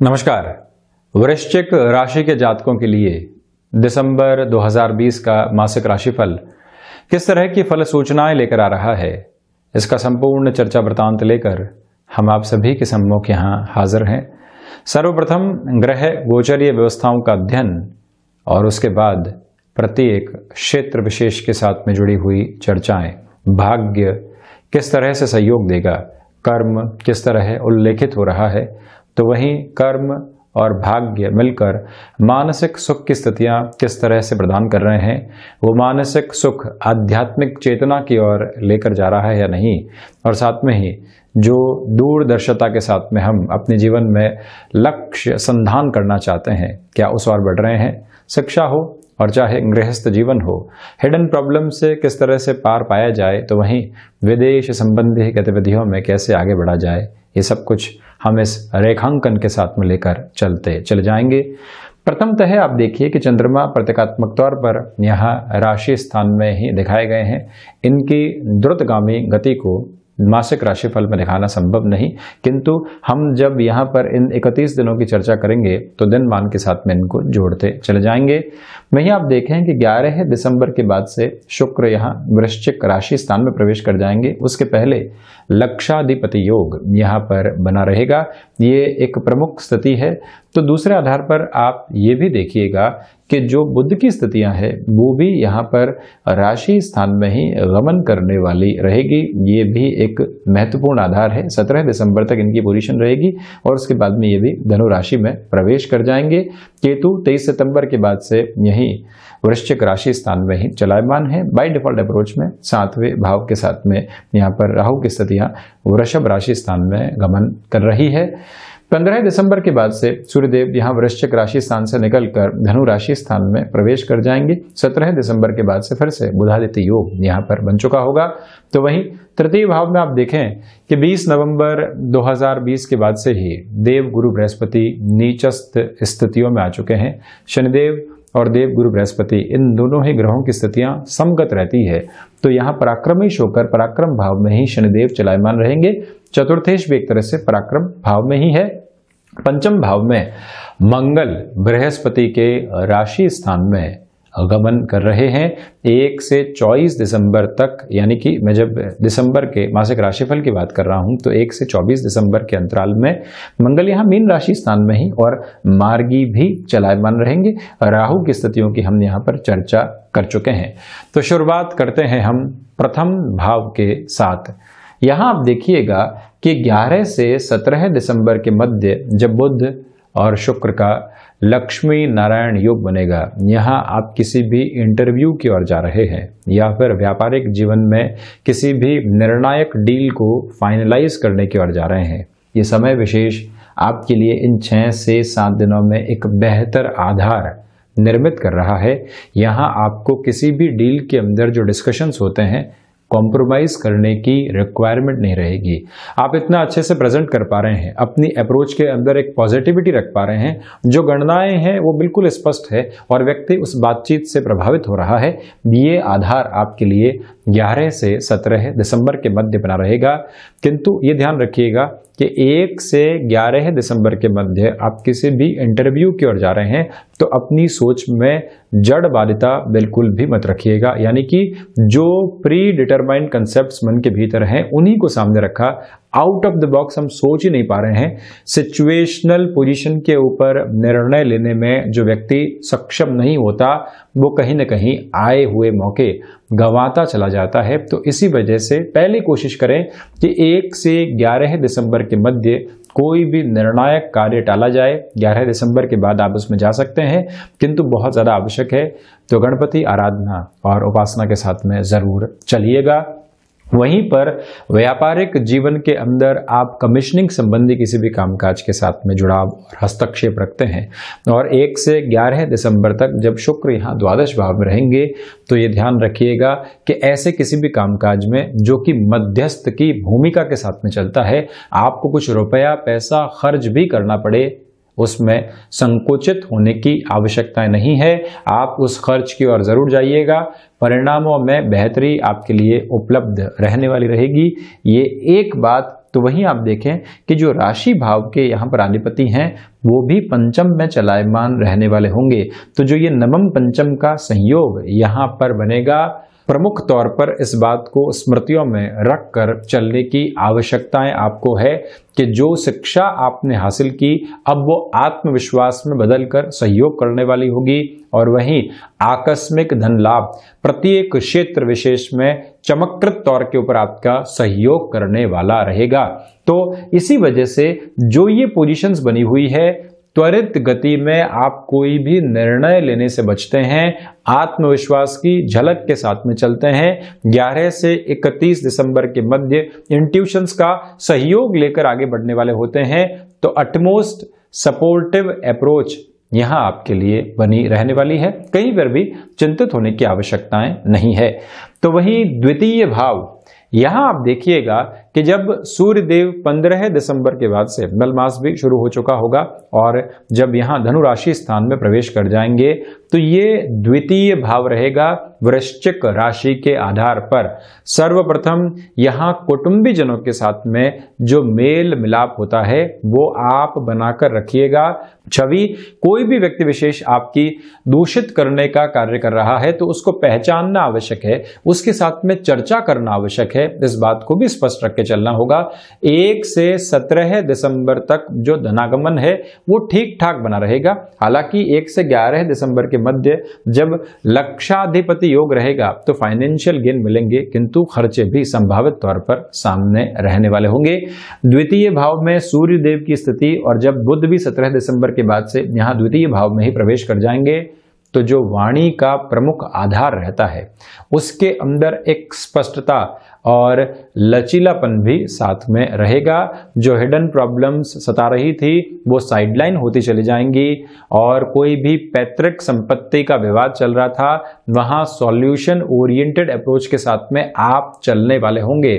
नमस्कार। वृश्चिक राशि के जातकों के लिए दिसंबर 2020 का मासिक राशिफल किस तरह की फल सूचनाएं लेकर आ रहा है, इसका संपूर्ण चर्चा वृतांत लेकर हम आप सभी के सम्मुख यहाँ हाजिर हैं। सर्वप्रथम ग्रह गोचरीय व्यवस्थाओं का अध्ययन और उसके बाद प्रत्येक क्षेत्र विशेष के साथ में जुड़ी हुई चर्चाएं। भाग्य किस तरह से सहयोग देगा, कर्म किस तरह उल्लेखित हो रहा है, तो वहीं कर्म और भाग्य मिलकर मानसिक सुख की स्थितियां किस तरह से प्रदान कर रहे हैं, वो मानसिक सुख आध्यात्मिक चेतना की ओर लेकर जा रहा है या नहीं, और साथ में ही जो दूरदर्शिता के साथ में हम अपने जीवन में लक्ष्य संधान करना चाहते हैं, क्या उस ओर बढ़ रहे हैं। शिक्षा हो और चाहे गृहस्थ जीवन हो, हिडन प्रॉब्लम से किस तरह से पार पाया जाए, तो वहीं विदेश संबंधी गतिविधियों में कैसे आगे बढ़ा जाए, ये सब कुछ हम इस रेखांकन के साथ में लेकर चले जाएंगे। प्रथमतः आप देखिए कि चंद्रमा प्रतीकात्मक तौर पर यहाँ राशि स्थान में ही दिखाए गए हैं। इनकी द्रुतगामी गति को मासिक राशिफल में दिखाना संभव नहीं, किंतु हम जब यहाँ पर इन 31 दिनों की चर्चा करेंगे तो दिन मान के साथ में इनको जोड़ते चले जाएंगे। वहीं आप देखें कि 11 दिसंबर के बाद से शुक्र यहाँ वृश्चिक राशि स्थान में प्रवेश कर जाएंगे। उसके पहले लक्षाधिपति योग यहाँ पर बना रहेगा, ये एक प्रमुख स्थिति है। तो दूसरे आधार पर आप ये भी देखिएगा कि जो बुध की स्थितियां हैं वो भी यहाँ पर राशि स्थान में ही गमन करने वाली रहेगी, ये भी एक महत्वपूर्ण आधार है। 17 दिसंबर तक इनकी पोजीशन रहेगी और उसके बाद में ये भी धनु राशि में प्रवेश कर जाएंगे। केतु 23 सितंबर के बाद से यही वृश्चिक राशि स्थान में ही चलायमान है। बाय डिफॉल्ट अप्रोच में 7वें भाव के साथ में यहाँ पर राहु की स्थितियां वृषभ राशि स्थान में गमन कर रही है। 15 दिसंबर के बाद से सूर्यदेव यहाँ वृश्चिक राशि स्थान से निकलकर धनु राशि स्थान में प्रवेश कर जाएंगे। 17 दिसंबर के बाद से फिर से बुधादित्य योग यहाँ पर बन चुका होगा। तो वहीं तृतीय भाव में आप देखें कि 20 नवंबर 2020 के बाद से ही देव गुरु बृहस्पति नीचस्थ स्थितियों में आ चुके हैं। शनिदेव और देव गुरु बृहस्पति इन दोनों ही ग्रहों की स्थितियां समगत रहती है, तो यहाँ पराक्रमीश होकर पराक्रम भाव में ही शनिदेव चलायमान रहेंगे। चतुर्थेश भी एक तरह से पराक्रम भाव में ही है। पंचम भाव में मंगल बृहस्पति के राशि स्थान में गमन कर रहे हैं 1 से 24 दिसंबर तक, यानी कि मैं जब दिसंबर के मासिक राशिफल की बात कर रहा हूं तो 1 से 24 दिसंबर के अंतराल में मंगल यहाँ मीन राशि स्थान में ही और मार्गी भी चलायमान रहेंगे। राहु की स्थितियों की हम यहाँ पर चर्चा कर चुके हैं। तो शुरुआत करते हैं हम प्रथम भाव के साथ। यहाँ आप देखिएगा कि 11 से 17 दिसंबर के मध्य जब बुध और शुक्र का लक्ष्मी नारायण योग बनेगा, यहाँ आप किसी भी इंटरव्यू की ओर जा रहे हैं या फिर व्यापारिक जीवन में किसी भी निर्णायक डील को फाइनलाइज करने की ओर जा रहे हैं, ये समय विशेष आपके लिए इन 6 से 7 दिनों में एक बेहतर आधार निर्मित कर रहा है। यहाँ आपको किसी भी डील के अंदर जो डिस्कशंस होते हैं कॉम्प्रोमाइज करने की रिक्वायरमेंट नहीं रहेगी। आप इतना अच्छे से प्रेजेंट कर पा रहे हैं, अपनी अप्रोच के अंदर एक पॉजिटिविटी रख पा रहे हैं, जो गणनाएं हैं वो बिल्कुल स्पष्ट है और व्यक्ति उस बातचीत से प्रभावित हो रहा है। ये आधार आपके लिए 11 से 17 दिसंबर के मध्य बना रहेगा। किंतु ये ध्यान रखिएगा कि 1 से 11 दिसंबर के मध्य आप किसी भी इंटरव्यू की ओर जा रहे हैं तो अपनी सोच में जड़बादिता बिल्कुल भी मत रखिएगा, यानी कि जो प्री डिटरमाइंड कंसेप्ट्स मन के भीतर हैं उन्हीं को सामने रखा। आउट ऑफ द बॉक्स हम सोच ही नहीं पा रहे हैं। सिचुएशनल पोजीशन के ऊपर निर्णय लेने में जो व्यक्ति सक्षम नहीं होता वो कहीं ना कहीं आए हुए मौके गंवाता चला जाता है। तो इसी वजह से पहले कोशिश करें कि 1 से 11 दिसंबर के मध्य कोई भी निर्णायक कार्य टाला जाए। 11 दिसंबर के बाद आप उसमें जा सकते हैं, किंतु बहुत ज़्यादा आवश्यक है तो गणपति आराधना और उपासना के साथ में ज़रूर चलिएगा। वहीं पर व्यापारिक जीवन के अंदर आप कमीशनिंग संबंधी किसी भी कामकाज के साथ में जुड़ाव और हस्तक्षेप रखते हैं और 1 से 11 दिसंबर तक जब शुक्र यहाँ द्वादश भाव में रहेंगे तो ये ध्यान रखिएगा कि ऐसे किसी भी कामकाज में जो कि मध्यस्थ की भूमिका के साथ में चलता है, आपको कुछ रुपया पैसा खर्च भी करना पड़े उसमें संकोचित होने की आवश्यकता नहीं है। आप उस खर्च की ओर जरूर जाइएगा, परिणामों में बेहतरी आपके लिए उपलब्ध रहने वाली रहेगी। ये एक बात तो वहीं आप देखें कि जो राशि भाव के यहाँ पर अधिपति हैं वो भी पंचम में चलायमान रहने वाले होंगे। तो जो ये नवम पंचम का संयोग यहाँ पर बनेगा, प्रमुख तौर पर इस बात को स्मृतियों में रखकर चलने की आवश्यकताएं आपको है कि जो शिक्षा आपने हासिल की अब वो आत्मविश्वास में बदलकर सहयोग करने वाली होगी, और वहीं आकस्मिक धन लाभ प्रत्येक क्षेत्र विशेष में चमककृत तौर के ऊपर आपका सहयोग करने वाला रहेगा। तो इसी वजह से जो ये पोजीशंस बनी हुई है, त्वरित गति में आप कोई भी निर्णय लेने से बचते हैं, आत्मविश्वास की झलक के साथ में चलते हैं। 11 से 31 दिसंबर के मध्य इंट्यूशंस का सहयोग लेकर आगे बढ़ने वाले होते हैं। तो अटमोस्ट सपोर्टिव अप्रोच यहां आपके लिए बनी रहने वाली है, कहीं पर भी चिंतित होने की आवश्यकताएं नहीं है। तो वहीं द्वितीय भाव, यहां आप देखिएगा कि जब सूर्य देव 15 दिसंबर के बाद से मलमास भी शुरू हो चुका होगा और जब यहां धनु राशि स्थान में प्रवेश कर जाएंगे तो ये द्वितीय भाव रहेगा वृश्चिक राशि के आधार पर। सर्वप्रथम यहां कुटुंबी जनों के साथ में जो मेल मिलाप होता है वो आप बनाकर रखिएगा। छवि कोई भी व्यक्ति विशेष आपकी दूषित करने का कार्य कर रहा है तो उसको पहचानना आवश्यक है, उसके साथ में चर्चा करना आवश्यक है, इस बात को भी स्पष्ट रख के चलना होगा। 1 से 17 दिसंबर तक जो धनागमन है वो ठीक ठाक बना रहेगा। हालांकि 1 से 11 दिसंबर के मध्य जब लक्षाधिपति योग रहेगा तो फाइनेंशियल गेन मिलेंगे, किंतु खर्चे भी संभावित तौर पर सामने रहने वाले होंगे। द्वितीय भाव में सूर्य देव की स्थिति, और जब बुध भी 17 दिसंबर के बाद से यहां द्वितीय भाव में ही प्रवेश कर जाएंगे तो जो वाणी का प्रमुख आधार रहता है उसके अंदर एक स्पष्टता और लचीलापन भी साथ में रहेगा। जो हिडन प्रॉब्लम्स सता रही थी वो साइडलाइन होती चली जाएंगी, और कोई भी पैतृक संपत्ति का विवाद चल रहा था वहां सॉल्यूशन ओरिएंटेड अप्रोच के साथ में आप चलने वाले होंगे।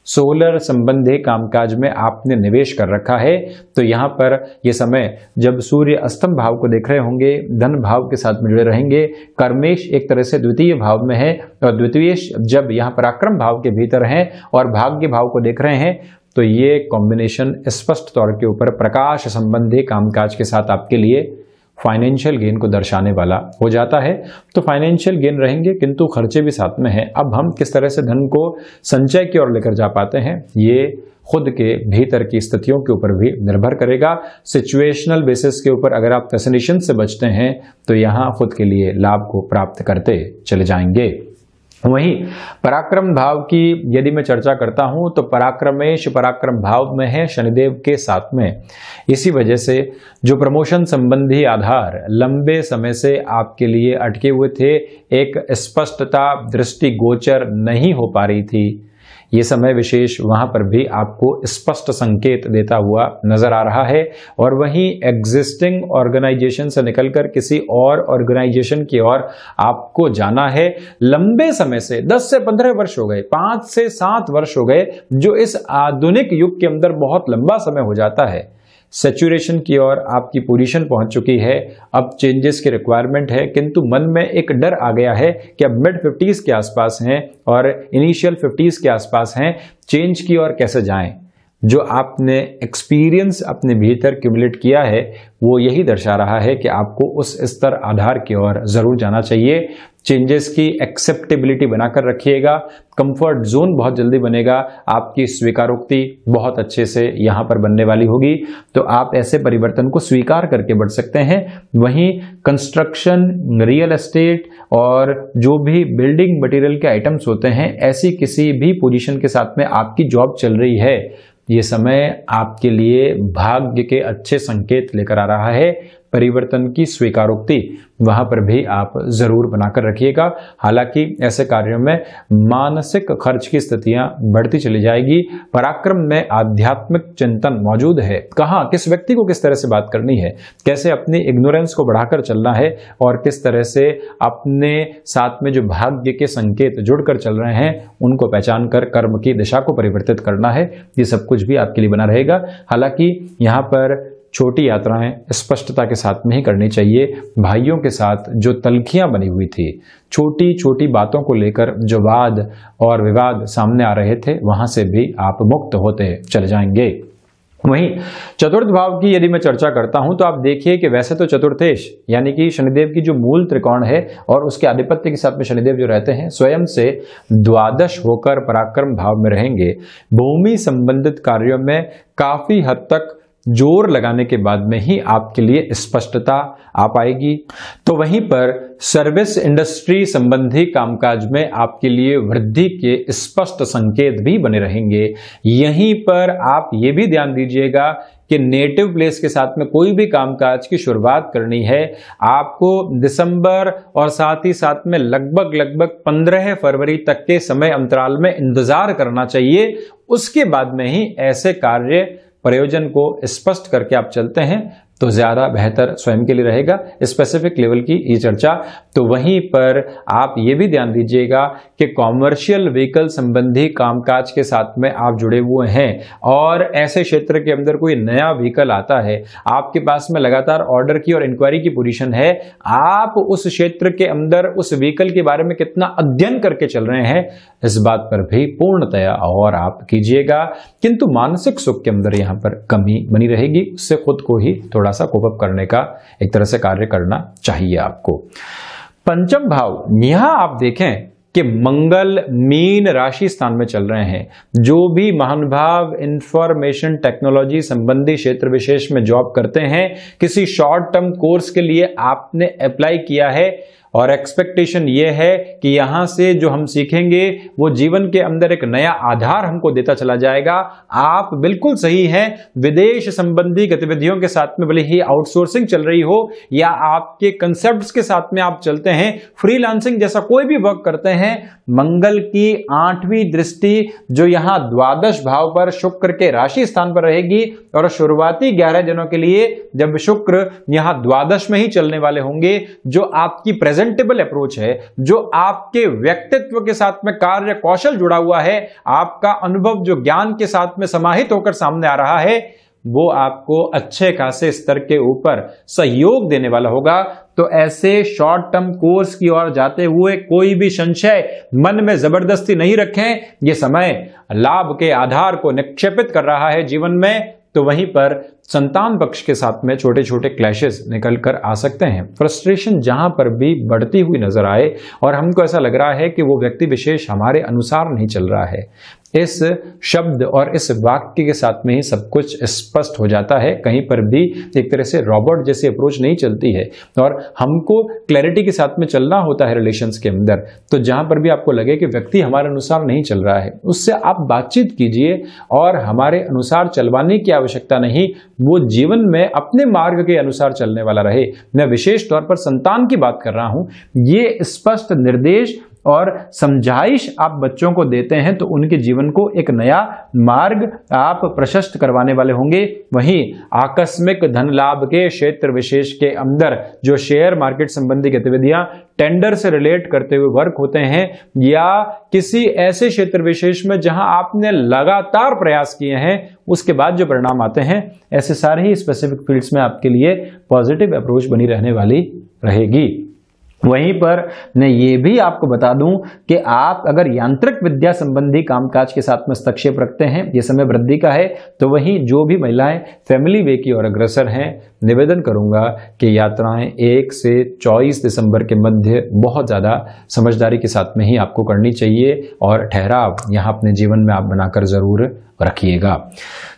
सोलर संबंधी कामकाज में आपने निवेश कर रखा है तो यहां पर यह समय जब सूर्य अष्टम भाव को देख रहे होंगे, धन भाव के साथ में जुड़े रहेंगे। कर्मेश एक तरह से द्वितीय भाव में है और द्वितीयेश जब यहां पराक्रम भाव के भीतर हैं और भाग्य भाव को देख रहे हैं तो ये कॉम्बिनेशन स्पष्ट तौर के ऊपर प्रकाश संबंधी कामकाज के साथ आपके लिए फाइनेंशियल गेन को दर्शाने वाला हो जाता है। तो फाइनेंशियल गेन रहेंगे किंतु खर्चे भी साथ में हैं। अब हम किस तरह से धन को संचय की ओर लेकर जा पाते हैं ये खुद के भीतर की स्थितियों के ऊपर भी निर्भर करेगा। सिचुएशनल बेसिस के ऊपर अगर आप फैसिनेशन से बचते हैं तो यहां खुद के लिए लाभ को प्राप्त करते चले जाएंगे। वहीं पराक्रम भाव की यदि मैं चर्चा करता हूं तो पराक्रमेश पराक्रम भाव में है शनिदेव के साथ में। इसी वजह से जो प्रमोशन संबंधी आधार लंबे समय से आपके लिए अटके हुए थे, एक स्पष्टता दृष्टि गोचर नहीं हो पा रही थी, ये समय विशेष वहां पर भी आपको स्पष्ट संकेत देता हुआ नजर आ रहा है। और वहीं एग्जिस्टिंग ऑर्गेनाइजेशन से निकलकर किसी और ऑर्गेनाइजेशन की ओर आपको जाना है। लंबे समय से 10 से 15 वर्ष हो गए, 5 से 7 वर्ष हो गए, जो इस आधुनिक युग के अंदर बहुत लंबा समय हो जाता है। सैचुरेशन की ओर आपकी पोजीशन पहुंच चुकी है, अब चेंजेस की रिक्वायरमेंट है, किंतु मन में एक डर आ गया है कि अब मिड 50s के आसपास हैं और इनिशियल 50s के आसपास हैं, चेंज की ओर कैसे जाएं। जो आपने एक्सपीरियंस अपने भीतर क्यूमुलेट किया है वो यही दर्शा रहा है कि आपको उस स्तर आधार की ओर जरूर जाना चाहिए। चेंजेस की एक्सेप्टेबिलिटी बनाकर रखिएगा, कंफर्ट जोन बहुत जल्दी बनेगा, आपकी स्वीकारोक्ति बहुत अच्छे से यहां पर बनने वाली होगी, तो आप ऐसे परिवर्तन को स्वीकार करके बढ़ सकते हैं। वहीं कंस्ट्रक्शन, रियल एस्टेट और जो भी बिल्डिंग मटेरियल के आइटम्स होते हैं, ऐसी किसी भी पोजीशन के साथ में आपकी जॉब चल रही है, ये समय आपके लिए भाग्य के अच्छे संकेत लेकर आ रहा है। परिवर्तन की स्वीकारोक्ति वहां पर भी आप जरूर बनाकर रखिएगा। हालांकि ऐसे कार्यों में मानसिक खर्च की स्थितियां बढ़ती चली जाएगी। पराक्रम में आध्यात्मिक चिंतन मौजूद है, कहां किस व्यक्ति को किस तरह से बात करनी है, कैसे अपनी इग्नोरेंस को बढ़ाकर चलना है और किस तरह से अपने साथ में जो भाग्य के संकेत जुड़कर चल रहे हैं उनको पहचान कर कर्म की दिशा को परिवर्तित करना है। ये सब कुछ भी आपके लिए बना रहेगा। हालांकि यहाँ पर छोटी यात्राएं स्पष्टता के साथ में ही करनी चाहिए। भाइयों के साथ जो तल्खियां बनी हुई थी, छोटी छोटी बातों को लेकर जो वाद और विवाद सामने आ रहे थे, वहां से भी आप मुक्त होते चले जाएंगे। वहीं चतुर्थ भाव की यदि मैं चर्चा करता हूं तो आप देखिए कि वैसे तो चतुर्थेश यानी कि शनिदेव की जो मूल त्रिकोण है और उसके आधिपत्य के साथ में शनिदेव जो रहते हैं, स्वयं से द्वादश होकर पराक्रम भाव में रहेंगे। भूमि संबंधित कार्यों में काफी हद तक जोर लगाने के बाद में ही आपके लिए स्पष्टता आ पाएगी। तो वहीं पर सर्विस इंडस्ट्री संबंधी कामकाज में आपके लिए वृद्धि के स्पष्ट संकेत भी बने रहेंगे। यहीं पर आप ये भी ध्यान दीजिएगा कि नेटिव प्लेस के साथ में कोई भी कामकाज की शुरुआत करनी है, आपको दिसंबर और साथ ही साथ में लगभग 15 फरवरी तक के समय अंतराल में इंतजार करना चाहिए। उसके बाद में ही ऐसे कार्य प्रयोजन को स्पष्ट करके आप चलते हैं तो ज्यादा बेहतर स्वयं के लिए रहेगा। स्पेसिफिक लेवल की ये चर्चा। तो वहीं पर आप ये भी ध्यान दीजिएगा कि कॉमर्शियल व्हीकल संबंधी कामकाज के साथ में आप जुड़े हुए हैं और ऐसे क्षेत्र के अंदर कोई नया व्हीकल आता है, आपके पास में लगातार ऑर्डर की और इंक्वायरी की पोजीशन है, आप उस क्षेत्र के अंदर उस व्हीकल के बारे में कितना अध्ययन करके चल रहे हैं, इस बात पर भी पूर्णतया और आप कीजिएगा। किंतु मानसिक सुख के अंदर यहां पर कमी बनी रहेगी, उससे खुद को ही थोड़ा सा कोप अप करने का एक तरह से कार्य करना चाहिए आपको। पंचम भाव, यहां आप देखें कि मंगल मीन राशि स्थान में चल रहे हैं। जो भी महानुभाव इंफॉर्मेशन टेक्नोलॉजी संबंधी क्षेत्र विशेष में जॉब करते हैं, किसी शॉर्ट टर्म कोर्स के लिए आपने अप्लाई किया है और एक्सपेक्टेशन ये है कि यहां से जो हम सीखेंगे वो जीवन के अंदर एक नया आधार हमको देता चला जाएगा। आप बिल्कुल सही हैं। विदेश संबंधी गतिविधियों के साथ में भले ही आउटसोर्सिंग चल रही हो या आपके कंसेप्ट्स के साथ में आप चलते हैं, फ्रीलांसिंग जैसा कोई भी वर्क करते हैं, मंगल की 8वीं दृष्टि जो यहां द्वादश भाव पर शुक्र के राशि स्थान पर रहेगी और शुरुआती 11 दिनों के लिए जब शुक्र यहां द्वादश में ही चलने वाले होंगे, जो आपकी प्रेजेंटेबल अप्रोच है, जो आपके व्यक्तित्व के साथ में कार्य कौशल जुड़ा हुआ है, आपका अनुभव जो ज्ञान के साथ में समाहित होकर सामने आ रहा है, वो आपको अच्छे खासे स्तर के ऊपर सहयोग देने वाला होगा। तो ऐसे शॉर्ट टर्म कोर्स की ओर जाते हुए कोई भी संशय मन में जबरदस्ती नहीं रखें। यह समय लाभ के आधार को निक्षेपित कर रहा है जीवन में। तो वहीं पर संतान पक्ष के साथ में छोटे छोटे क्लैशेस निकल कर आ सकते हैं। फ्रस्ट्रेशन जहां पर भी बढ़ती हुई नजर आए और हमको ऐसा लग रहा है कि वो व्यक्ति विशेष हमारे अनुसार नहीं चल रहा है, इस शब्द और इस वाक्य के साथ में ही सब कुछ स्पष्ट हो जाता है। कहीं पर भी एक तरह से रॉबोट जैसी अप्रोच नहीं चलती है और हमको क्लैरिटी के साथ में चलना होता है रिलेशंस के अंदर। तो जहां पर भी आपको लगे कि व्यक्ति हमारे अनुसार नहीं चल रहा है, उससे आप बातचीत कीजिए और हमारे अनुसार चलवाने की आवश्यकता नहीं, वो जीवन में अपने मार्ग के अनुसार चलने वाला रहे। मैं विशेष तौर पर संतान की बात कर रहा हूं। ये स्पष्ट निर्देश और समझाइश आप बच्चों को देते हैं तो उनके जीवन को एक नया मार्ग आप प्रशस्त करवाने वाले होंगे। वहीं आकस्मिक धन लाभ के क्षेत्र विशेष के अंदर जो शेयर मार्केट संबंधी गतिविधियां, टेंडर से रिलेट करते हुए वर्क होते हैं या किसी ऐसे क्षेत्र विशेष में जहां आपने लगातार प्रयास किए हैं, उसके बाद जो परिणाम आते हैं, ऐसे सारे ही स्पेसिफिक फील्ड्स में आपके लिए पॉजिटिव अप्रोच बनी रहने वाली रहेगी। वहीं पर मैं ये भी आपको बता दूं कि आप अगर यांत्रिक विद्या संबंधी कामकाज के साथ में हस्तक्षेप रखते हैं, ये समय वृद्धि का है। तो वहीं जो भी महिलाएं फैमिली वे की ओर अग्रसर हैं, निवेदन करूंगा कि यात्राएं 1 से 24 दिसंबर के मध्य बहुत ज्यादा समझदारी के साथ में ही आपको करनी चाहिए और ठहराव यहां अपने जीवन में आप बनाकर जरूर रखिएगा।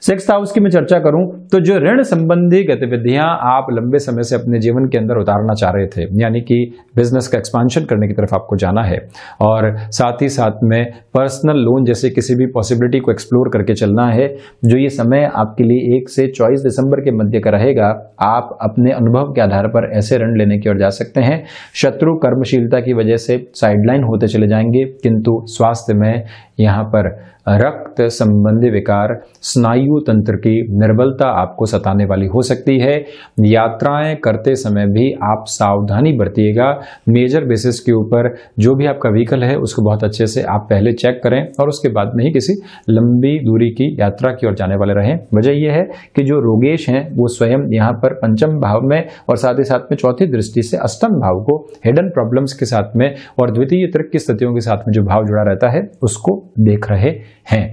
6th हाउस की मैं चर्चा करूं तो जो ऋण संबंधी गतिविधियां आप लंबे समय से अपने जीवन के अंदर उतारना चाह रहे थे, यानी कि बिजनेस का एक्सपांशन करने की तरफ आपको जाना है और साथ ही साथ में पर्सनल लोन जैसे किसी भी पॉसिबिलिटी को एक्सप्लोर करके चलना है, जो ये समय आपके लिए 1 से 24 दिसंबर के मध्य का रहेगा, आप अपने अनुभव के आधार पर ऐसे ऋण लेने की ओर जा सकते हैं। शत्रु कर्मशीलता की वजह से साइडलाइन होते चले जाएंगे, किंतु स्वास्थ्य में यहाँ पर रक्त संबंधी विकार, स्नायु तंत्र की निर्बलता आपको सताने वाली हो सकती है। यात्राएं करते समय भी आप सावधानी बरतिएगा। मेजर बेसिस के ऊपर जो भी आपका व्हीकल है उसको बहुत अच्छे से आप पहले चेक करें और उसके बाद में ही किसी लंबी दूरी की यात्रा की ओर जाने वाले रहें। वजह यह है कि जो रोगेश हैं वो स्वयं यहाँ पर पंचम भाव में और साथ ही साथ में चौथी दृष्टि से अष्टम भाव को हिडन प्रॉब्लम्स के साथ में और द्वितीय तृक की स्थितियों के साथ में जो भाव जुड़ा रहता है उसको देख रहे हैं।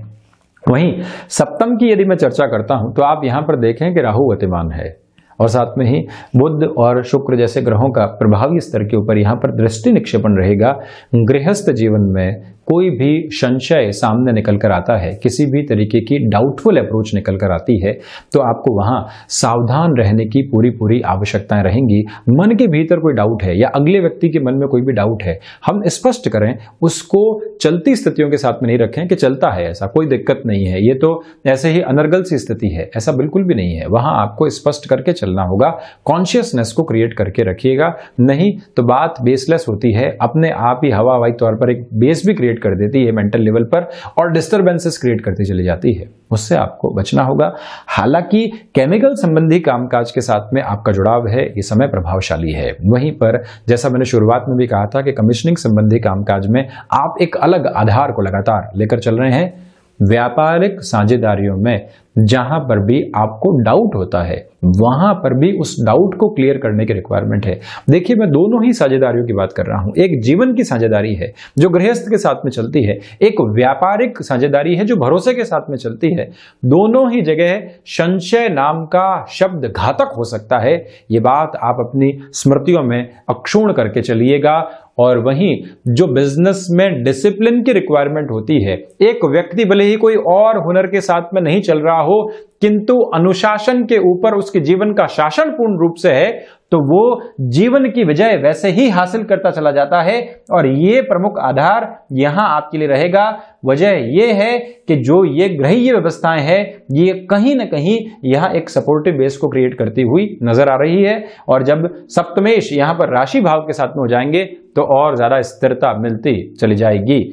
वहीं सप्तम की यदि मैं चर्चा करता हूं तो आप यहां पर देखें कि राहु गतिमान है और साथ में ही बुध और शुक्र जैसे ग्रहों का प्रभावी स्तर के ऊपर यहां पर दृष्टि निक्षेपण रहेगा। गृहस्थ जीवन में कोई भी संशय सामने निकल कर आता है, किसी भी तरीके की डाउटफुल अप्रोच निकल कर आती है तो आपको वहां सावधान रहने की पूरी आवश्यकताएं रहेंगी। मन के भीतर कोई डाउट है या अगले व्यक्ति के मन में कोई भी डाउट है, हम स्पष्ट करें, उसको चलती स्थितियों के साथ में नहीं रखें कि चलता है, ऐसा कोई दिक्कत नहीं है, ये तो ऐसे ही अनर्गल सी स्थिति है, ऐसा बिल्कुल भी नहीं है। वहां आपको स्पष्ट करके चलना होगा, कॉन्शियसनेस को क्रिएट करके रखिएगा, नहीं तो बात बेसलेस होती है, अपने आप ही हवाई तौर पर एक बेस भी क्रिएट कर देती है मेंटल लेवल पर और डिस्टरबेंसेस क्रिएट करती चली जाती है, उससे आपको बचना होगा। हालांकि केमिकल संबंधी कामकाज के साथ में आपका जुड़ाव है, ये समय प्रभावशाली है। वहीं पर जैसा मैंने शुरुआत में भी कहा था कि कमीशनिंग संबंधी कामकाज में आप एक अलग आधार को लगातार लेकर चल रहे हैं। व्यापारिक साझेदारियों में जहां पर भी आपको डाउट होता है वहां पर भी उस डाउट को क्लियर करने की रिक्वायरमेंट है। देखिए, मैं दोनों ही साझेदारियों की बात कर रहा हूं। एक जीवन की साझेदारी है जो गृहस्थ के साथ में चलती है, एक व्यापारिक साझेदारी है जो भरोसे के साथ में चलती है। दोनों ही जगह संशय नाम का शब्द घातक हो सकता है, ये बात आप अपनी स्मृतियों में अक्षुण्ण करके चलिएगा। और वहीं जो बिजनेस में डिसिप्लिन की रिक्वायरमेंट होती है, एक व्यक्ति भले ही कोई और हुनर के साथ में नहीं चल रहा हो किंतु अनुशासन के ऊपर उसके जीवन का शासन पूर्ण रूप से है तो वो जीवन की विजय वैसे ही हासिल करता चला जाता है। और ये प्रमुख आधार यहां आपके लिए रहेगा। वजह यह है कि जो ये ग्रहीय व्यवस्थाएं हैं ये कहीं ना कहीं यहां एक सपोर्टिव बेस को क्रिएट करती हुई नजर आ रही है। और जब सप्तमेश यहां पर राशि भाव के साथ में हो जाएंगे तो और ज्यादा स्थिरता मिलती चली जाएगी।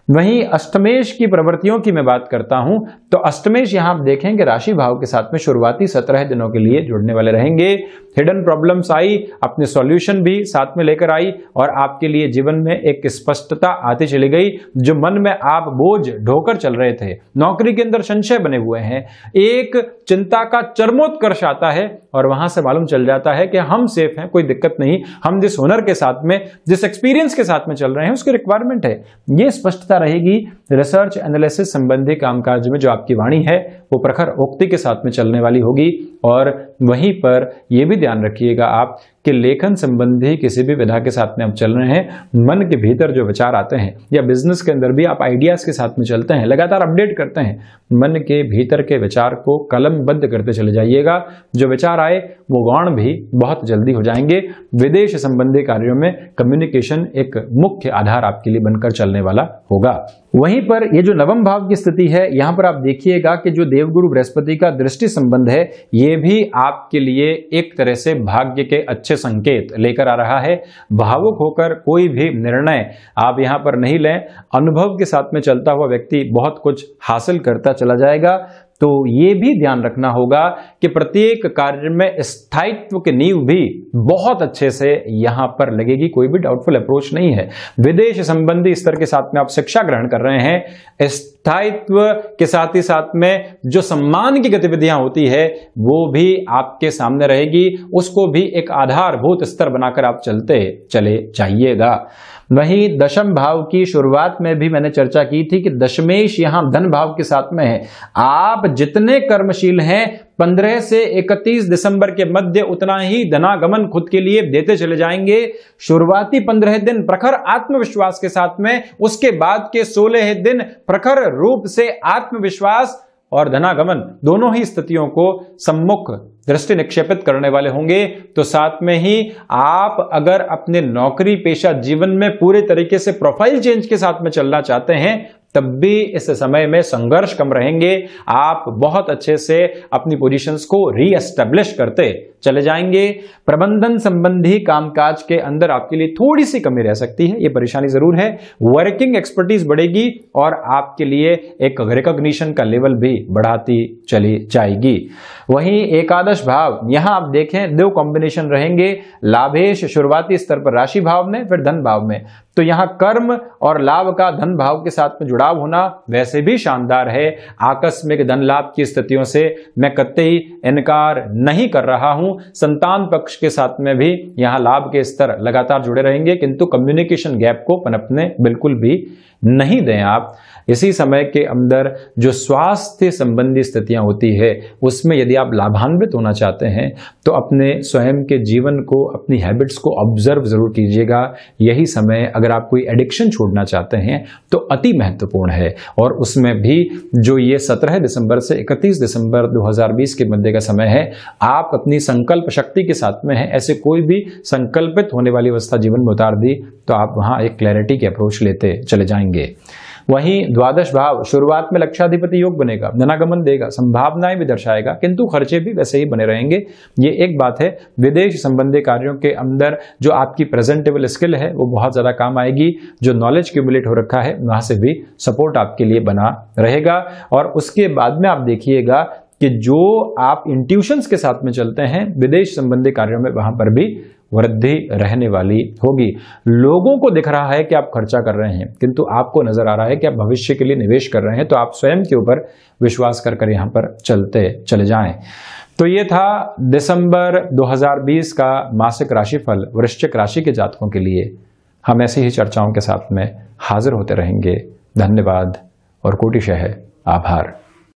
वहीं अष्टमेश की प्रवृत्तियों की मैं बात करता हूं तो अष्टमेश यहां आप देखें कि राशि भाव के साथ में शुरुआती 17 दिनों के लिए जुड़ने वाले रहेंगे। हिडन प्रॉब्लम्स आई, अपने सॉल्यूशन भी साथ में लेकर आई और आपके लिए जीवन में एक स्पष्टता आती चली गई। जो मन में आप बोझ ढोकर चल रहे थे, नौकरी के अंदर संशय बने हुए हैं, एक चिंता का चरमोत्कर्ष आता है और वहां से मालूम चल जाता है कि हम सेफ हैं, कोई दिक्कत नहीं, हम जिस हुनर के साथ में, जिस एक्सपीरियंस के साथ में चल रहे हैं उसकी रिक्वायरमेंट है। ये स्पष्टता रहेगी। रिसर्च एनालिसिस संबंधी कामकाज में जो आपकी वाणी है वो प्रखर उक्ति के साथ में चलने वाली होगी। और वहीं पर यह भी ध्यान रखिएगा आप कि लेखन संबंधी किसी भी विधा के साथ में आप चल रहे हैं, मन के भीतर जो विचार आते हैं या बिजनेस के अंदर भी आप आइडियाज के साथ में चलते हैं, लगातार अपडेट करते हैं, मन के भीतर के विचार को कलमबद्ध करते चले जाइएगा। जो विचार आए वो गौण भी बहुत जल्दी हो जाएंगे। विदेश संबंधी कार्यों में कम्युनिकेशन एक मुख्य आधार आपके लिए बनकर चलने वाला होगा। वहीं पर ये जो नवम भाव की स्थिति है, यहां पर आप देखिएगा कि जो देवगुरु बृहस्पति का दृष्टि संबंध है ये भी आपके लिए एक तरह से भाग्य के अच्छे संकेत लेकर आ रहा है। भावुक होकर कोई भी निर्णय आप यहां पर नहीं लें। अनुभव के साथ में चलता हुआ व्यक्ति बहुत कुछ हासिल करता चला जाएगा। तो ये भी ध्यान रखना होगा कि प्रत्येक कार्य में स्थायित्व की नींव भी बहुत अच्छे से यहां पर लगेगी, कोई भी डाउटफुल अप्रोच नहीं है। विदेश संबंधी स्तर के साथ में आप शिक्षा ग्रहण कर रहे हैं, स्थायित्व के साथ ही साथ में जो सम्मान की गतिविधियां होती है वो भी आपके सामने रहेगी, उसको भी एक आधारभूत स्तर बनाकर आप चलते चले जाइएगा। वहीं दशम भाव की शुरुआत में भी मैंने चर्चा की थी कि दशमेश यहां धन भाव के साथ में है। आप जितने कर्मशील हैं 15 से 31 दिसंबर के मध्य उतना ही धनागमन खुद के लिए देते चले जाएंगे। शुरुआती 15 दिन प्रखर आत्मविश्वास के साथ में, उसके बाद के 16 दिन प्रखर रूप से आत्मविश्वास और धनागमन दोनों ही स्थितियों को सम्मुख दृष्टि निक्षेपित करने वाले होंगे। तो साथ में ही आप अगर अपने नौकरी पेशा जीवन में पूरे तरीके से प्रोफाइल चेंज के साथ में चलना चाहते हैं तब भी इस समय में संघर्ष कम रहेंगे। आप बहुत अच्छे से अपनी पोजीशंस को रीएस्टैब्लिश करते चले जाएंगे। प्रबंधन संबंधी कामकाज के अंदर आपके लिए थोड़ी सी कमी रह सकती है, ये परेशानी जरूर है। वर्किंग एक्सपर्टीज बढ़ेगी और आपके लिए एक रिकॉग्निशन का लेवल भी बढ़ाती चली जाएगी। वहीं एकादश भाव, यहां आप देखें दो कॉम्बिनेशन रहेंगे, लाभेश शुरुआती स्तर पर राशि भाव में, फिर धन भाव में। तो यहां कर्म और लाभ का धन भाव के साथ में जुड़ाव होना वैसे भी शानदार है। आकस्मिक धन लाभ की स्थितियों से मैं कतई इनकार नहीं कर रहा हूं। संतान पक्ष के साथ में भी यहां लाभ के स्तर लगातार जुड़े रहेंगे, किंतु कम्युनिकेशन गैप को पनपने बिल्कुल भी नहीं दें आप। इसी समय के अंदर जो स्वास्थ्य संबंधी स्थितियां होती है उसमें यदि आप लाभान्वित होना चाहते हैं तो अपने स्वयं के जीवन को, अपनी हैबिट्स को ऑब्जर्व जरूर कीजिएगा। यही समय अगर आप कोई एडिक्शन छोड़ना चाहते हैं तो अति महत्वपूर्ण है, और उसमें भी जो ये 17 दिसंबर से 31 दिसंबर 2020 के मध्य का समय है, आप अपनी संकल्प शक्ति के साथ में हैं। ऐसे कोई भी संकल्पित होने वाली अवस्था जीवन में उतार दी तो आप वहां एक क्लैरिटी की अप्रोच लेते चले जाएंगे। वहीं द्वादश भाव शुरुआत में लक्षाधिपति योग बनेगा, धनागमन देगा, संभावनाएं भी दर्शाएगा, किंतु खर्चे भी वैसे ही बने रहेंगे। ये एक बात है। विदेश संबंधी कार्यों के अंदर जो आपकी प्रेजेंटेबल स्किल है वो बहुत ज्यादा काम आएगी। जो नॉलेज क्यूमुलेट हो रखा है वहां से भी सपोर्ट आपके लिए बना रहेगा। और उसके बाद में आप देखिएगा कि जो आप इंट्यूशंस के साथ में चलते हैं विदेश संबंधी कार्यों में, वहां पर भी वृद्धि रहने वाली होगी। लोगों को दिख रहा है कि आप खर्चा कर रहे हैं, किंतु आपको नजर आ रहा है कि आप भविष्य के लिए निवेश कर रहे हैं, तो आप स्वयं के ऊपर विश्वास कर यहां पर चलते चले जाएं। तो ये था दिसंबर 2020 का मासिक राशिफल वृश्चिक राशि के जातकों के लिए। हम ऐसी ही चर्चाओं के साथ में हाजिर होते रहेंगे। धन्यवाद और कोटिशः आभार।